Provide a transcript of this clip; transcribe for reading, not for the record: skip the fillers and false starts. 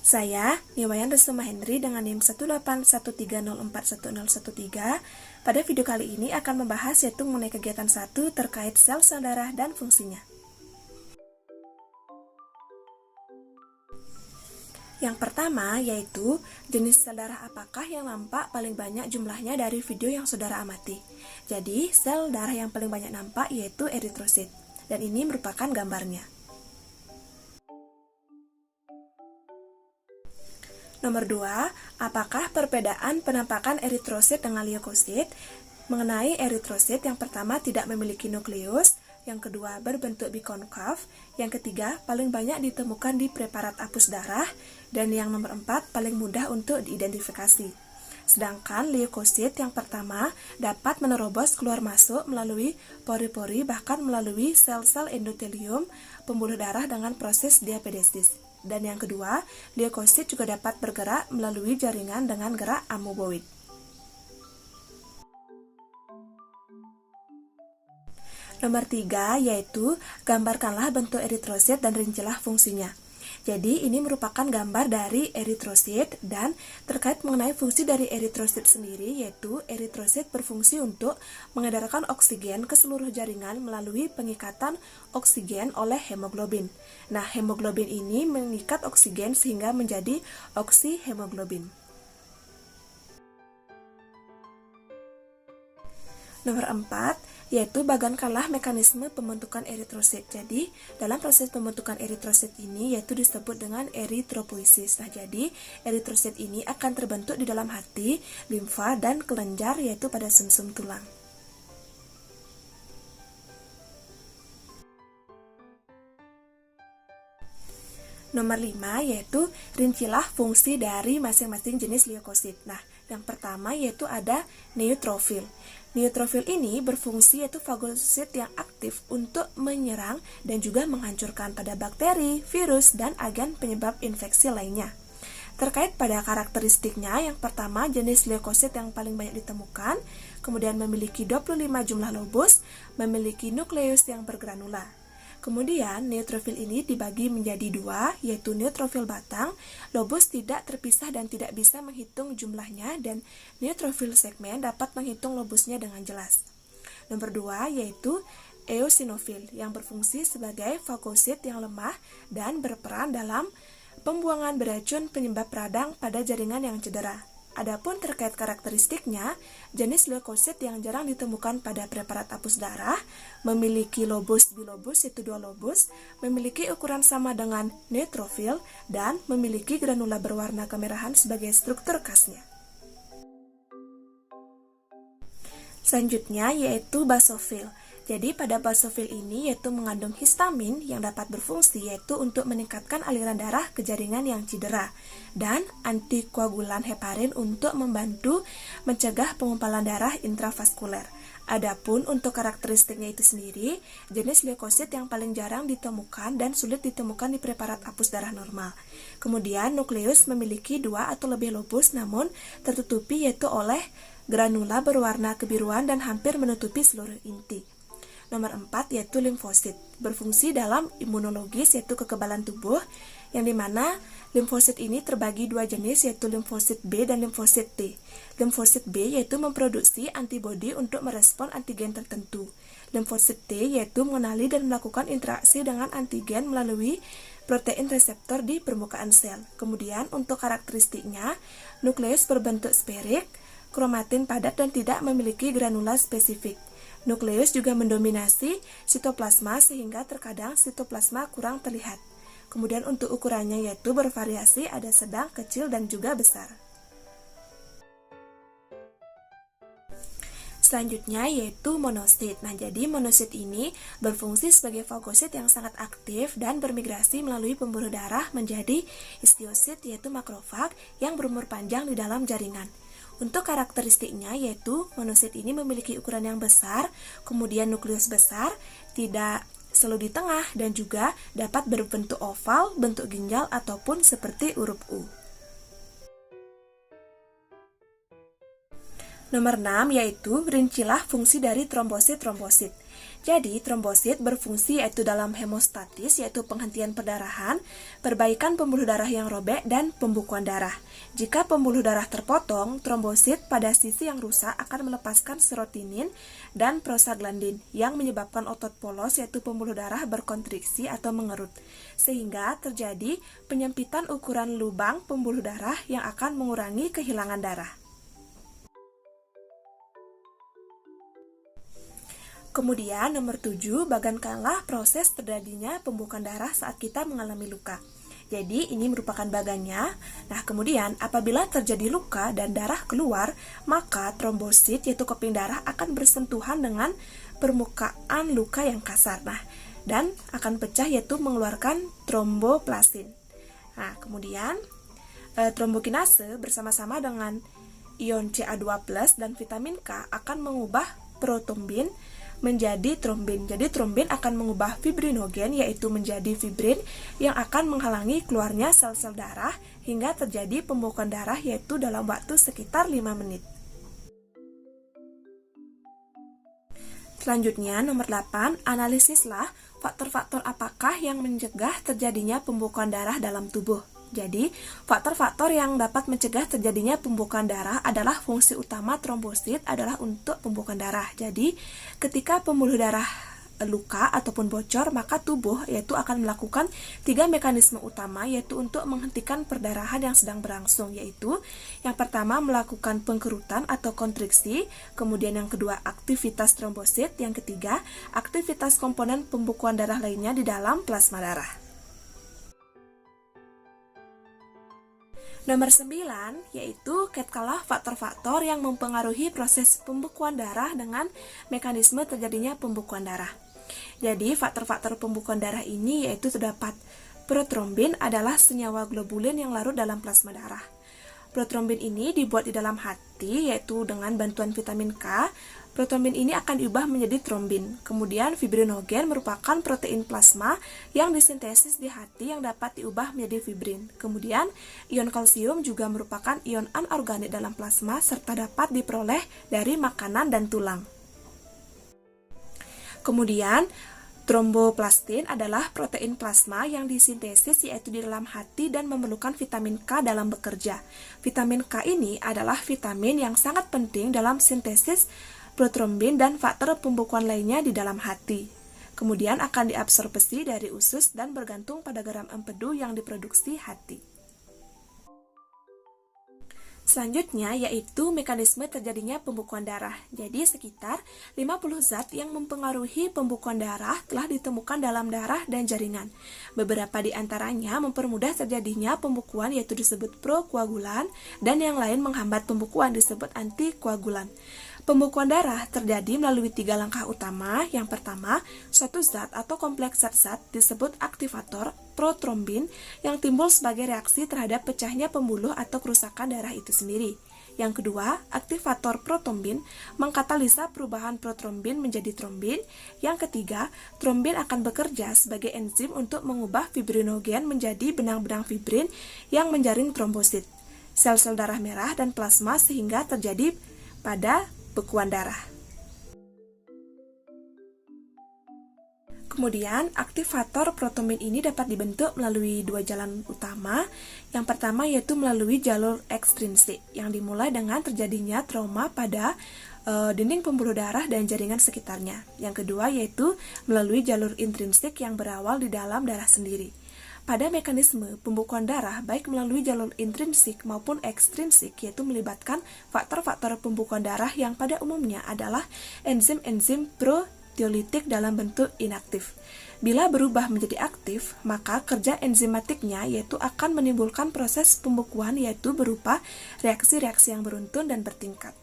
Saya, Niwayan Resuma Henry dengan NIM 18130410113. Pada video kali ini akan membahas yaitu mengenai kegiatan 1 terkait sel-sel darah dan fungsinya. Yang pertama yaitu jenis sel darah apakah yang nampak paling banyak jumlahnya dari video yang saudara amati. Jadi sel darah yang paling banyak nampak yaitu eritrosit, dan ini merupakan gambarnya. Nomor 2, apakah perbedaan penampakan eritrosit dengan leukosit? Mengenai eritrosit, yang pertama tidak memiliki nukleus, yang kedua berbentuk bikonkav, yang ketiga paling banyak ditemukan di preparat apus darah, dan yang nomor 4 paling mudah untuk diidentifikasi. Sedangkan leukosit yang pertama dapat menerobos keluar masuk melalui pori-pori bahkan melalui sel-sel endotelium pembuluh darah dengan proses diapedesis. Dan yang kedua, leukosit juga dapat bergerak melalui jaringan dengan gerak amoeboid. Nomor 3 yaitu gambarkanlah bentuk eritrosit dan rincilah fungsinya. Jadi ini merupakan gambar dari eritrosit, dan terkait mengenai fungsi dari eritrosit sendiri yaitu eritrosit berfungsi untuk mengedarkan oksigen ke seluruh jaringan melalui pengikatan oksigen oleh hemoglobin. Nah, hemoglobin ini mengikat oksigen sehingga menjadi oksihemoglobin. Nomor 4 yaitu bagaimanalah mekanisme pembentukan eritrosit. Jadi, dalam proses pembentukan eritrosit ini yaitu disebut dengan eritropoiesis. Nah, jadi eritrosit ini akan terbentuk di dalam hati, limfa, dan kelenjar yaitu pada sumsum tulang. Nomor 5 yaitu rincilah fungsi dari masing-masing jenis leukosit. Nah, yang pertama yaitu ada neutrofil. Neutrofil ini berfungsi yaitu fagosit yang aktif untuk menyerang dan juga menghancurkan pada bakteri, virus, dan agen penyebab infeksi lainnya. Terkait pada karakteristiknya, yang pertama jenis leukosit yang paling banyak ditemukan, kemudian memiliki 25 jumlah lobus, memiliki nukleus yang bergranula. Kemudian, neutrofil ini dibagi menjadi dua, yaitu neutrofil batang, lobus tidak terpisah dan tidak bisa menghitung jumlahnya, dan neutrofil segmen dapat menghitung lobusnya dengan jelas. Nomor 2 yaitu eosinofil, yang berfungsi sebagai fagosit yang lemah dan berperan dalam pembuangan beracun penyebab radang pada jaringan yang cedera. Adapun terkait karakteristiknya, jenis leukosit yang jarang ditemukan pada preparat apus darah, memiliki lobus bilobus yaitu 2 lobus, memiliki ukuran sama dengan neutrofil, dan memiliki granula berwarna kemerahan sebagai struktur khasnya. Selanjutnya yaitu basofil. Jadi pada basofil ini yaitu mengandung histamin yang dapat berfungsi yaitu untuk meningkatkan aliran darah ke jaringan yang cedera, dan antikoagulan heparin untuk membantu mencegah pengumpalan darah intravaskuler. Adapun untuk karakteristiknya itu sendiri, jenis leukosit yang paling jarang ditemukan dan sulit ditemukan di preparat apus darah normal. Kemudian nukleus memiliki 2 atau lebih lobus namun tertutupi yaitu oleh granula berwarna kebiruan dan hampir menutupi seluruh inti. Nomor 4 yaitu limfosit, berfungsi dalam imunologis yaitu kekebalan tubuh, yang dimana limfosit ini terbagi 2 jenis yaitu limfosit B dan limfosit T. Limfosit B yaitu memproduksi antibodi untuk merespon antigen tertentu. Limfosit T yaitu mengenali dan melakukan interaksi dengan antigen melalui protein reseptor di permukaan sel. Kemudian untuk karakteristiknya, nukleus berbentuk sferik, kromatin padat dan tidak memiliki granula spesifik. Nukleus juga mendominasi sitoplasma sehingga terkadang sitoplasma kurang terlihat. Kemudian untuk ukurannya yaitu bervariasi, ada sedang, kecil, dan juga besar. Selanjutnya yaitu monosit. Nah, jadi monosit ini berfungsi sebagai fagosit yang sangat aktif dan bermigrasi melalui pembuluh darah menjadi histiosit yaitu makrofag yang berumur panjang di dalam jaringan. Untuk karakteristiknya yaitu monosit ini memiliki ukuran yang besar, kemudian nukleus besar, tidak selalu di tengah, dan juga dapat berbentuk oval, bentuk ginjal, ataupun seperti huruf U. Nomor 6 yaitu rincilah fungsi dari trombosit-trombosit. Jadi, trombosit berfungsi yaitu dalam hemostatis, yaitu penghentian perdarahan, perbaikan pembuluh darah yang robek, dan pembukuan darah. Jika pembuluh darah terpotong, trombosit pada sisi yang rusak akan melepaskan serotinin dan prostaglandin yang menyebabkan otot polos, yaitu pembuluh darah berkontriksi atau mengerut, sehingga terjadi penyempitan ukuran lubang pembuluh darah yang akan mengurangi kehilangan darah. Kemudian nomor 7, bagaimanalah proses terjadinya pembukaan darah saat kita mengalami luka. Jadi ini merupakan bagannya. Nah, kemudian apabila terjadi luka dan darah keluar, maka trombosit yaitu keping darah akan bersentuhan dengan permukaan luka yang kasar. Nah, dan akan pecah yaitu mengeluarkan tromboplastin. Nah, kemudian trombokinase bersama-sama dengan ion Ca2+ dan vitamin K akan mengubah protrombin menjadi trombin. Jadi trombin akan mengubah fibrinogen yaitu menjadi fibrin yang akan menghalangi keluarnya sel-sel darah hingga terjadi pembekuan darah yaitu dalam waktu sekitar 5 menit. Selanjutnya nomor 8, analisislah faktor-faktor apakah yang mencegah terjadinya pembekuan darah dalam tubuh. Jadi, faktor-faktor yang dapat mencegah terjadinya pembekuan darah adalah fungsi utama trombosit adalah untuk pembekuan darah. Jadi, ketika pembuluh darah luka ataupun bocor, maka tubuh yaitu akan melakukan 3 mekanisme utama yaitu untuk menghentikan perdarahan yang sedang berlangsung, yaitu yang pertama melakukan pengkerutan atau kontriksi, kemudian yang kedua aktivitas trombosit, yang ketiga aktivitas komponen pembekuan darah lainnya di dalam plasma darah. Nomor 9, yaitu ketkalah faktor-faktor yang mempengaruhi proses pembekuan darah dengan mekanisme terjadinya pembekuan darah. Jadi, faktor-faktor pembekuan darah ini yaitu terdapat protrombin adalah senyawa globulin yang larut dalam plasma darah. Protrombin ini dibuat di dalam hati yaitu dengan bantuan vitamin K. Protrombin ini akan diubah menjadi trombin. Kemudian fibrinogen merupakan protein plasma yang disintesis di hati yang dapat diubah menjadi fibrin. Kemudian ion kalsium juga merupakan ion anorganik dalam plasma serta dapat diperoleh dari makanan dan tulang. Kemudian tromboplastin adalah protein plasma yang disintesis yaitu di dalam hati dan memerlukan vitamin K dalam bekerja. Vitamin K ini adalah vitamin yang sangat penting dalam sintesis protrombin dan faktor pembekuan lainnya di dalam hati. Kemudian akan diabsorpsi dari usus dan bergantung pada garam empedu yang diproduksi hati. Selanjutnya yaitu mekanisme terjadinya pembekuan darah. Jadi sekitar 50 zat yang mempengaruhi pembekuan darah telah ditemukan dalam darah dan jaringan. Beberapa di antaranya mempermudah terjadinya pembekuan yaitu disebut prokoagulan dan yang lain menghambat pembekuan disebut antikoagulan. Pembekuan darah terjadi melalui 3 langkah utama. Yang pertama, suatu zat atau kompleks zat-zat disebut aktivator protrombin yang timbul sebagai reaksi terhadap pecahnya pembuluh atau kerusakan darah itu sendiri. Yang kedua, aktivator protrombin mengkatalisa perubahan protrombin menjadi trombin. Yang ketiga, trombin akan bekerja sebagai enzim untuk mengubah fibrinogen menjadi benang-benang fibrin yang menjaring trombosit, sel-sel darah merah dan plasma sehingga terjadi pada bekuan darah. Kemudian, aktivator protrombin ini dapat dibentuk melalui 2 jalan utama. Yang pertama yaitu melalui jalur ekstrinsik, yang dimulai dengan terjadinya trauma pada dinding pembuluh darah dan jaringan sekitarnya. Yang kedua yaitu melalui jalur intrinsik yang berawal di dalam darah sendiri. Pada mekanisme pembekuan darah baik melalui jalur intrinsik maupun ekstrinsik yaitu melibatkan faktor-faktor pembekuan darah yang pada umumnya adalah enzim-enzim proteolitik dalam bentuk inaktif. Bila berubah menjadi aktif, maka kerja enzimatiknya yaitu akan menimbulkan proses pembekuan yaitu berupa reaksi-reaksi yang beruntun dan bertingkat.